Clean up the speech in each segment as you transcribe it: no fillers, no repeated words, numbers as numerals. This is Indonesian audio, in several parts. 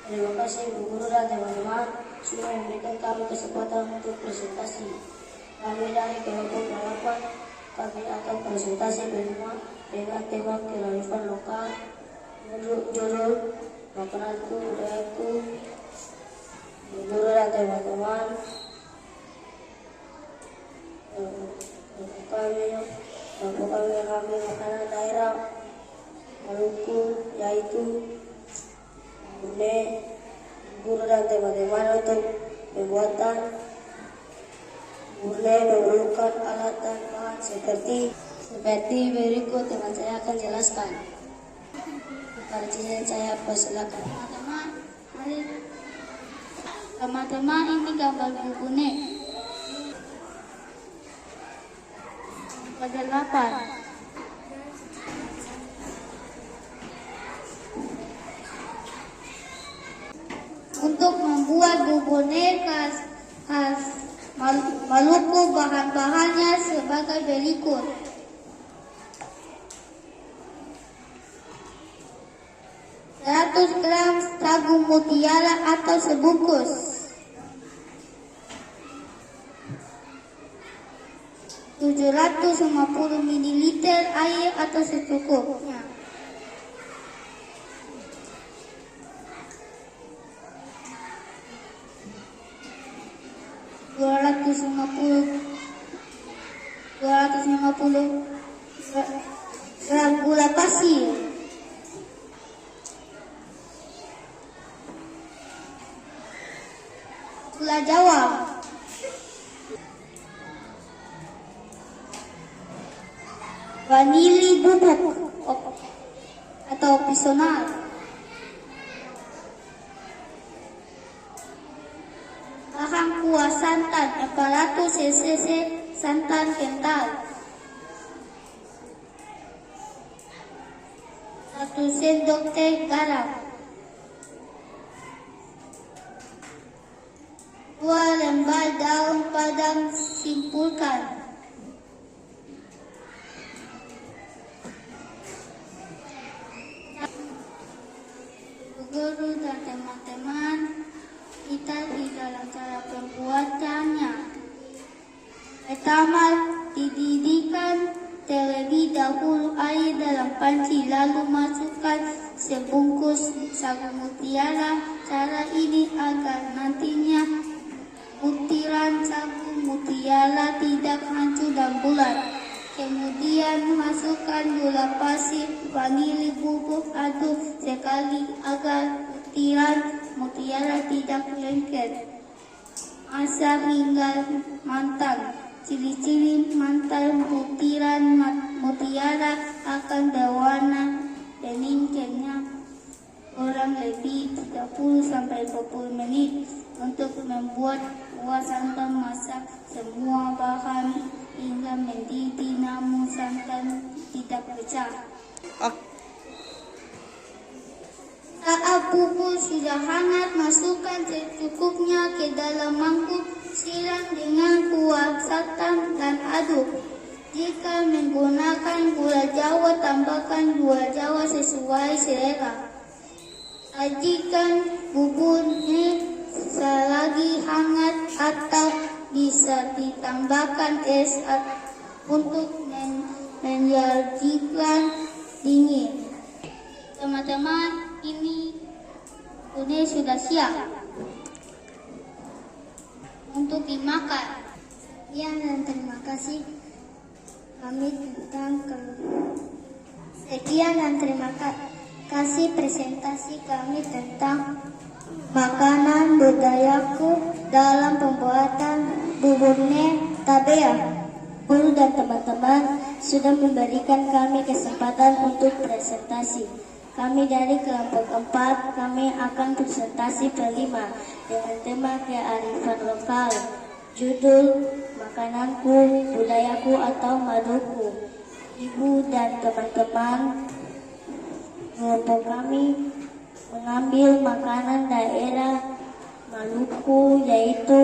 Terima kasih Bu Guru dan teman-teman sudah memberikan kami kesempatan untuk presentasi. Kami dari kelompok 8 kami akan presentasi dengan tema kearifan lokal, judul makananku budayaku. Bu Guru dan teman-teman, kelompok kami mengambil makanan daerah Maluku, yaitu Bune. Guru dan teman-teman untuk pembuatan Bune memerlukan alat dan bahan seperti berikut yang saya akan jelaskan. Pertanyaan saya persilakan. Teman-teman, ini gambar bubune. Pada 8. Untuk membuat bubune khas Maluku, bahan-bahannya sebagai berikut. 100 gram sagu mutiara atau sebungkus, 750 ml air atau secukupnya, 250 gram gula pasir, gula Jawa, vanili bubuk atau opsional, bahan kuah santan 400 cc santan kental, 1 sendok teh garam, 2 lembar daun padang simpulkan, guru dan teman-teman, kita di dalam cara pembuatannya. Pertama, dididihkan terlebih dahulu air dalam panci, lalu masukkan sebungkus sagu mutiara. Cara ini agar nantinya butiran sagu mutiara tidak hancur dan bulat. Kemudian masukkan gula pasir, vanili bubuk, aduk sekali agar butiran mutiara tidak lengket. Masak hingga matang. Ciri-ciri matang butiran mutiara akan berwarna bening kenyal, kurang lebih 30-40 menit. Untuk membuat kuah santan, masak semua bahan hingga mendidih namun santan tidak pecah. Saat bubur sudah hangat, masukkan secukupnya ke dalam mangkuk, siram dengan kuah santan dan aduk. Jika menggunakan gula Jawa, tambahkan gula Jawa sesuai selera. Sajikan buburnya selagi hangat atau bisa ditambahkan es untuk menyajikan dingin. Teman-teman, ini bubune sudah siap untuk dimakan. Sekian dan terima kasih presentasi kami tentang makanan budayaku dalam pembuatan bubune tabea. Guru dan teman-teman sudah memberikan kami kesempatan untuk presentasi. Kami dari kelompok 4, kami akan presentasi kelima dengan tema kearifan lokal. Judul makananku, budayaku atau Maluku. Ibu dan teman-teman, kelompok kami mengambil makanan daerah Maluku yaitu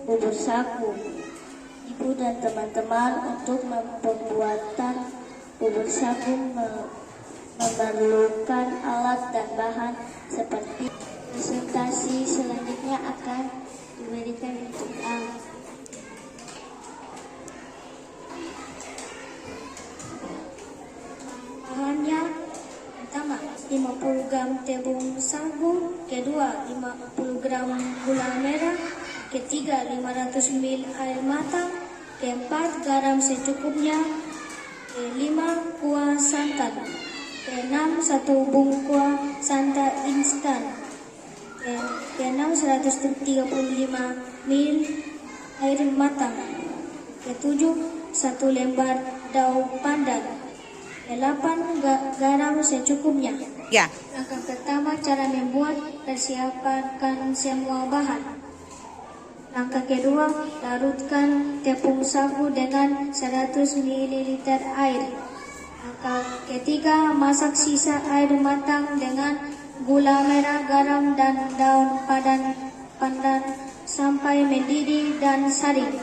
bubur sagu. Ibu dan teman-teman, untuk pembuatan bubur sagu memerlukan alat dan bahan seperti akan diberikan doa. Bahannya pertama 50 gram tepung sagu, kedua 50 gram gula merah, ketiga 500 ml air matang, keempat garam secukupnya, kelima kuah santan, keenam 1 bungkus santan instan, keenam 135 ml air matang, ketujuh 1 lembar daun pandan, ke-8 garam secukupnya. Ya. Langkah pertama cara membuat, persiapkan semua bahan. Langkah kedua, larutkan tepung sagu dengan 100 ml air. Langkah ketiga, masak sisa air matang dengan gula merah, garam, dan daun pandan sampai mendidih dan saring.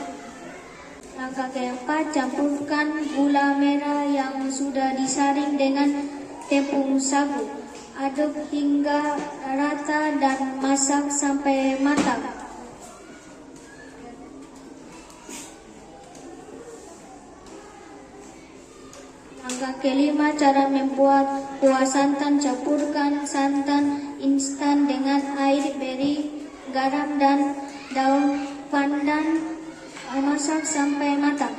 Langkah keempat, campurkan gula merah yang sudah disaring dengan tepung sagu. Aduk hingga rata dan masak sampai matang. Langkah kelima, cara membuat kuah santan. Campurkan santan instan dengan air, beri garam dan daun pandan. Masak sampai matang.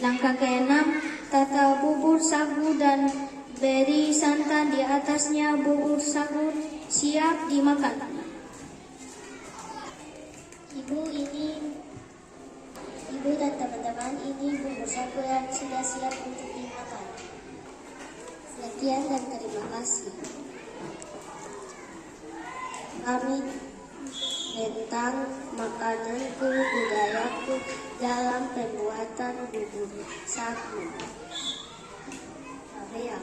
Langkah keenam, tata bubur sagu dan beri santan di atasnya. Bubur sagu siap dimakan. Ibu dan teman-teman, ini bubur sagu yang sudah siap untuk dimakan. Sekian dan terima kasih. Kami tentang makananku, budayaku dalam pembuatan bubur sagu. Tabea.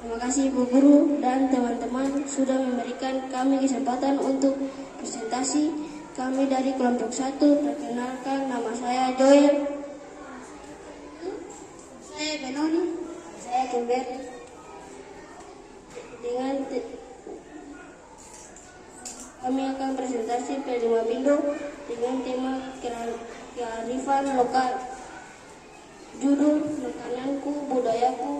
Terima kasih Bu Guru dan teman-teman sudah memberikan kami kesempatan untuk presentasi. Kami dari kelompok 1, perkenalkan, nama saya Joel. Saya Benoni. Saya Kimber. Kami akan presentasi P5 Bindo dengan tema kearifan lokal. Judul makananku, budayaku.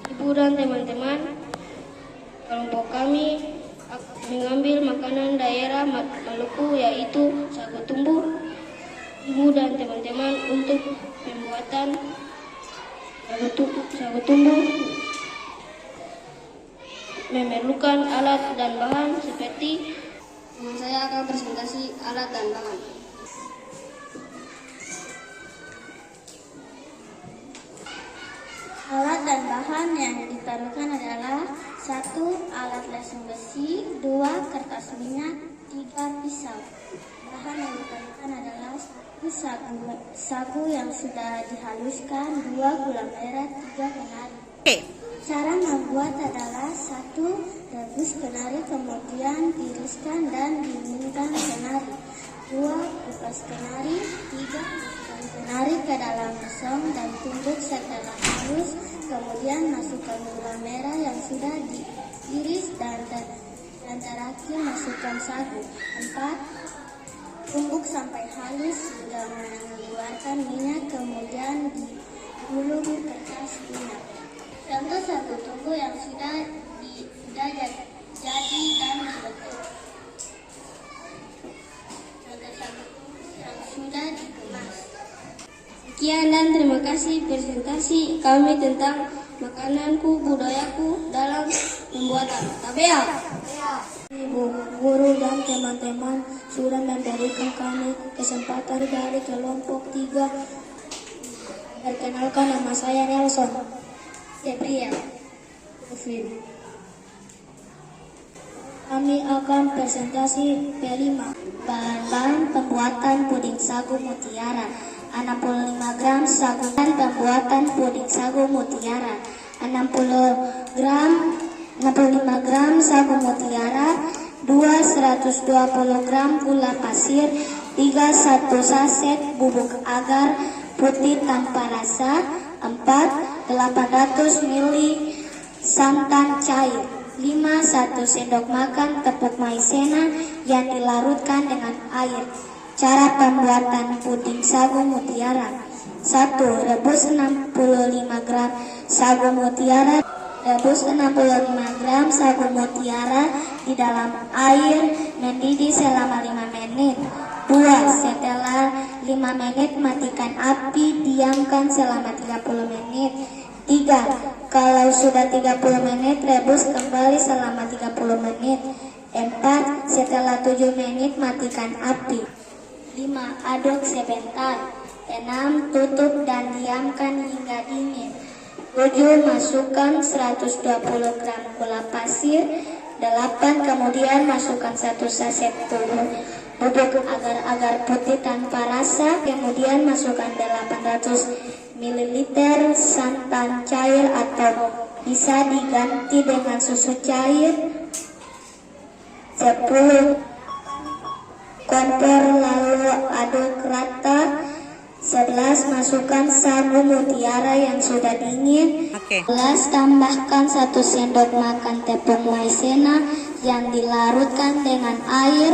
Ibu dan teman-teman, kelompok kami mengambil makanan daerah Maluku yaitu sagu tumbuh. Ibu dan teman-teman, untuk pembuatan sagu tumbuh memerlukan alat dan bahan seperti saya akan presentasi alat dan bahan. Alat dan bahan yang diperlukan adalah 1. Alat lesung besi, 2. Kertas minyak, 3. Pisau. Bahan yang diperlukan adalah 1. Sagu yang sudah dihaluskan, 2. Gula merah, 3. Kenari. Cara membuat adalah 1. Rebus kenari, kemudian tiriskan dan dinginkan kenari. 2. Kupas kenari. 3. Masukkan kenari ke dalam mesong dan tumbuk setelah halus. Kemudian masukkan gula merah yang sudah diiris dan terakhir masukkan sagu. 4. Tumbuk sampai halus hingga mengeluarkan minyak, kemudian digulung kertas minyak. Contoh sagu tumbuh yang sudah jadi dan dibentuk. Contoh sagu yang sudah dikemas. Sekian dan terima kasih presentasi kami tentang makananku, budayaku dalam pembuatan tabea. Ibu guru dan teman-teman sudah memberikan kami kesempatan dari kelompok 3 Perkenalkan, nama saya Nelson. Gabriel. Kevin. Kami akan presentasi P5. Bahan-bahan pembuatan puding sagu mutiara: 65 gram sagu. Pembuatan puding sagu mutiara: 65 gram sagu mutiara, 120 gram gula pasir, 1 saset bubuk agar putih tanpa rasa, 800 ml santan cair, 1 sendok makan tepung maizena yang dilarutkan dengan air. Cara pembuatan puding sagu mutiara: 1. Rebus 65 gram sagu mutiara. Rebus 65 gram sagu mutiara di dalam air mendidih selama 5 menit. 2. Setelah 5 menit, matikan api, diamkan selama 30 menit. 3. Kalau sudah 30 menit, rebus kembali selama 30 menit. 4. Setelah 7 menit, matikan api. 5. Aduk sebentar. 6. Tutup dan diamkan hingga dingin. 7. Masukkan 120 gram gula pasir. 8. Kemudian masukkan 1 saset bubuk agar-agar putih tanpa rasa. Kemudian masukkan 800 ml santan cair atau bisa diganti dengan susu cair. 10. Kompor lalu aduk rata. 11. Masukkan sagu mutiara yang sudah dingin. 12. Tambahkan 1 sendok makan tepung maizena yang dilarutkan dengan air.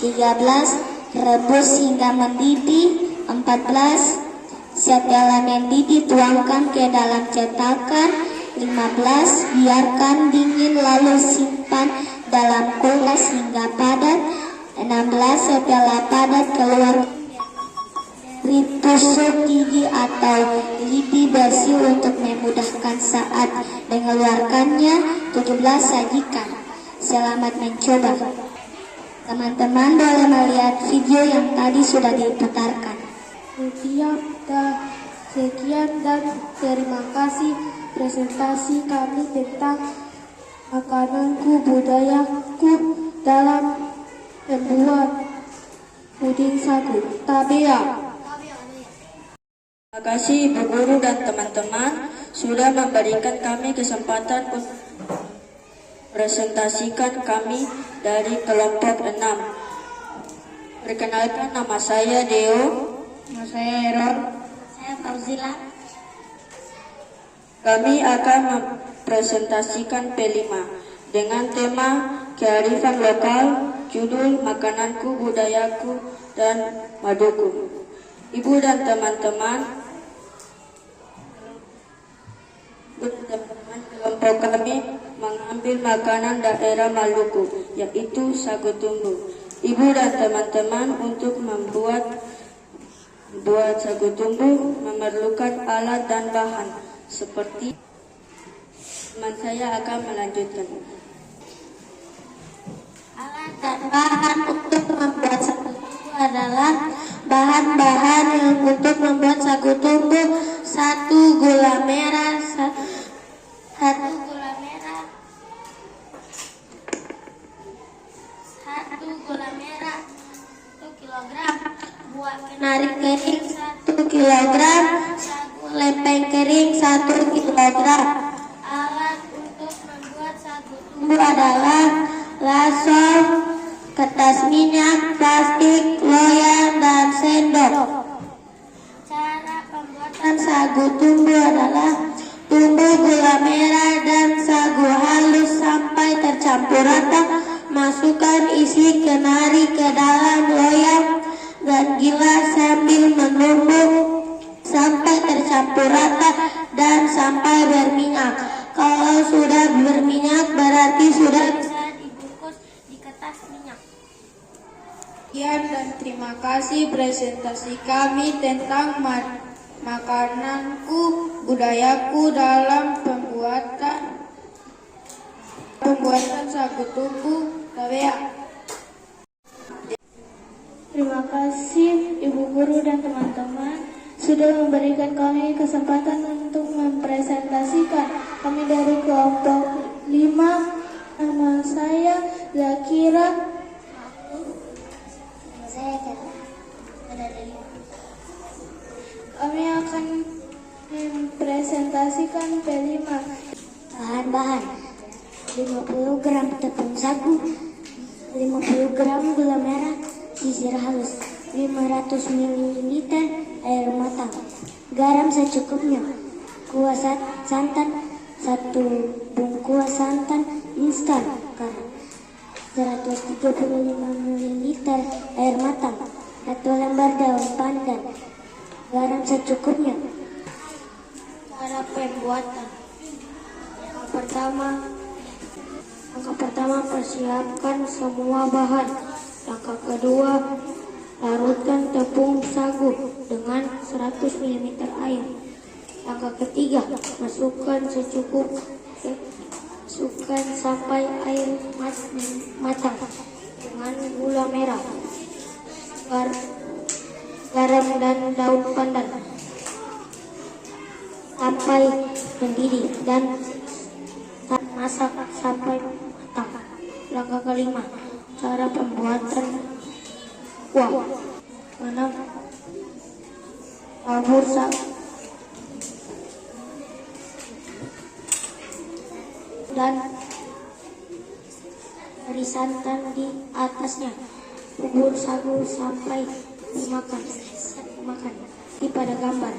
13. Rebus hingga mendidih. 14. Setelah mendidih, tuangkan ke dalam cetakan. 15. Biarkan dingin lalu simpan dalam kulkas hingga padat. 16. Setelah padat, keluar tusuk gigi atau lidi bersih untuk memudahkan saat mengeluarkannya. 17. Sajikan. Selamat mencoba. Teman-teman boleh melihat video yang tadi sudah diputarkan. Sekian dan terima kasih presentasi kami tentang makananku budayaku dalam membuat puding sagu. Tabea. Terima kasih Ibu Guru dan teman-teman sudah memberikan kami kesempatan untuk presentasikan kami dari kelompok 6. Perkenalkan, nama saya Deo. Nama saya Eron. Saya Fauzila. Kami akan mempresentasikan P5 dengan tema kearifan lokal, judul makananku, budayaku, dan maduku. Ibu dan teman-teman, kelompok kami mengambil makanan daerah Maluku, yaitu sagu tumbu. Ibu dan teman-teman, untuk membuat sagu tumbu memerlukan alat dan bahan seperti teman saya akan melanjutkan. Alat dan bahan untuk membuat sagu tumbu adalah bahan-bahan yang untuk membuat sagu tumbu: 1 gula merah, 1 gula merah, 1 gula merah 1 kilogram, buah kenari kering 1 kilogram, sagu lempeng kering 1 kilogram. Alat untuk membuat sagu tumbu adalah lasong, kertas minyak, plastik, loyang, dan sendok. Cara pembuatan sagu tumbu adalah: tumbuk gula merah dan sagu halus sampai tercampur rata. Masukkan isi kenari ke dalam loyang dan gilas sambil menumbuk sampai tercampur rata dan sampai berminyak. Kalau sudah berminyak, berarti sudah bisa dibungkus di kertas minyak. Sekian dan terima kasih presentasi kami tentang makananku, budayaku dalam pembuatan sagu tumbu Tabea. Terima kasih Ibu Guru dan teman-teman sudah memberikan kami kesempatan untuk mempresentasikan. Kami dari kelompok 5, nama saya Zakira. Kami akan mempresentasikan P5. Bahan-bahan: 50 gram tepung sagu, 50 gram gula merah, sisir halus, 500 ml air matang, garam secukupnya, kuah santan, 1 bungkus santan instan, garam, 135 ml air matang, 1 lembar daun pandan, garam secukupnya. Cara pembuatan: Langkah pertama, persiapkan semua bahan. Langkah kedua, larutkan tepung sagu dengan 100 ml air. Langkah ketiga, masukkan sampai air matang dengan gula merah, garam dan daun pandan sampai mendidih dan masak sampai matang. Langkah kelima, cara pembuatan kuah: tabur sagu dan beri santan di atasnya. Bubur sagu sampai dimakan pada gambar.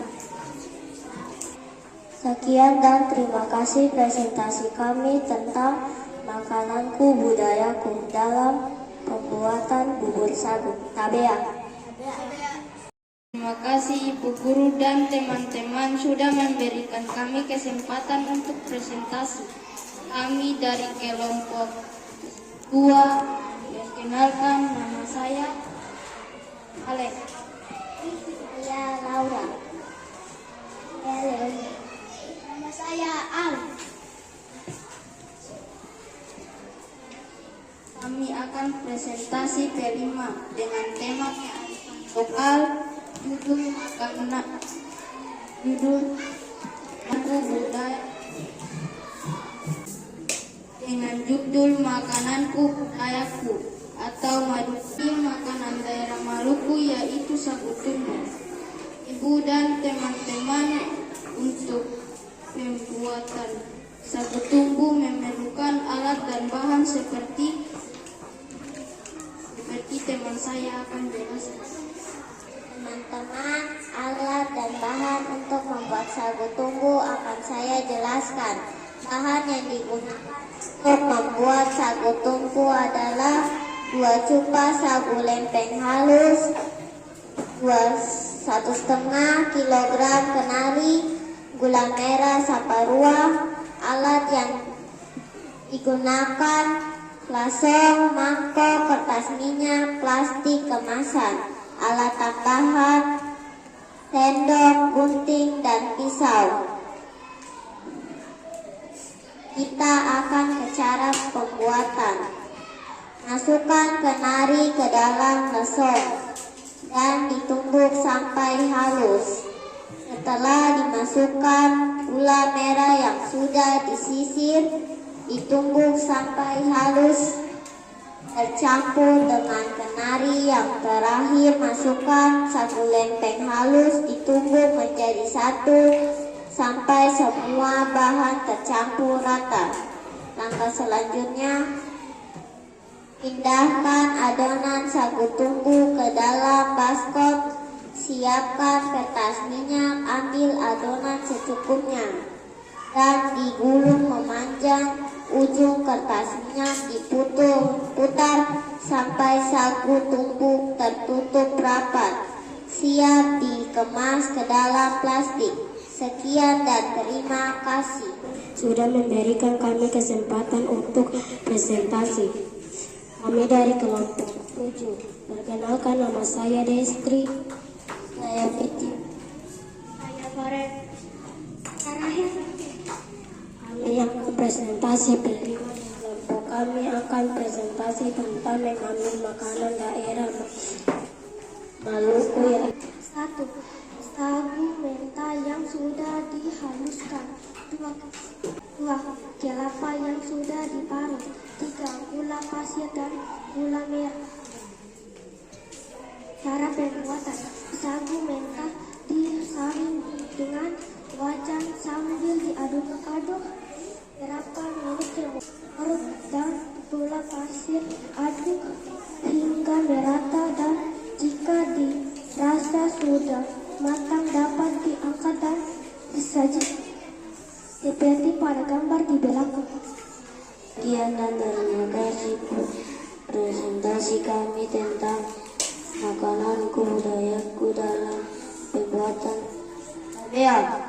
Sekian dan terima kasih presentasi kami tentang makananku budayaku dalam pembuatan bubur sagu. Tabea. Terima kasih Ibu Guru dan teman-teman sudah memberikan kami kesempatan untuk presentasi. Kami dari kelompok 2, perkenalkan nama saya Alex. Saya Laura. Nama saya Al. Kami akan presentasi P5 dengan tema lokal, judul lagu budaya dengan judul makananku budayaku atau Maduki, makanan daerah Maluku, yaitu sagu tumbu. Ibu dan teman-teman, untuk pembuatan sagu tumbu memerlukan alat dan bahan seperti teman saya akan jelaskan. Teman-teman, alat dan bahan untuk membuat sagu tumbu akan saya jelaskan. Bahan yang digunakan untuk membuat sagu tumbu adalah 2 cupa sagu lempeng halus, 1,5 kilogram kenari, gula merah saparua. Alat yang digunakan: lasong, mangkok, kertas minyak, plastik kemasan. Alat tambahan: sendok, gunting, dan pisau. Kita akan ke cara pembuatan. Masukkan kenari ke dalam lesong dan ditumbuk sampai halus. Setelah dimasukkan gula merah yang sudah disisir, ditumbuk sampai halus, tercampur dengan kenari. Yang terakhir, masukkan sagu lempeng halus, ditumbuk menjadi satu sampai semua bahan tercampur rata. Langkah selanjutnya, pindahkan adonan sagu tumbu ke dalam baskom. Siapkan kertas minyak, ambil adonan secukupnya dan digulung memanjang. Ujung kertas minyak diputar sampai sagu tumbu tertutup rapat. Siap dikemas ke dalam plastik. Sekian dan terima kasih. Sudah memberikan kami kesempatan untuk presentasi. Kami dari kelompok 7. Perkenalkan, nama saya Destri. Saya Fitri. Saya Faret. Kami akan presentasi kelompok kami akan presentasi tentang mengambil makanan daerah Maluku, yaitu 1. sagu menta yang sudah dihaluskan, 2 kelapa yang sudah diparut, 3 gula pasir dan gula merah. Cara pembuatan: sagu menta disaring dengan wajan sambil diaduk-aduk berapa menit kemudian dan gula pasir aduk hingga merata, dan jika dirasa sudah matang dapat diangkat dan disajikan seperti pada gambar di belakang. Sekian dan terima kasih presentasi kami tentang makananku budayaku dalam pembuatan tabean.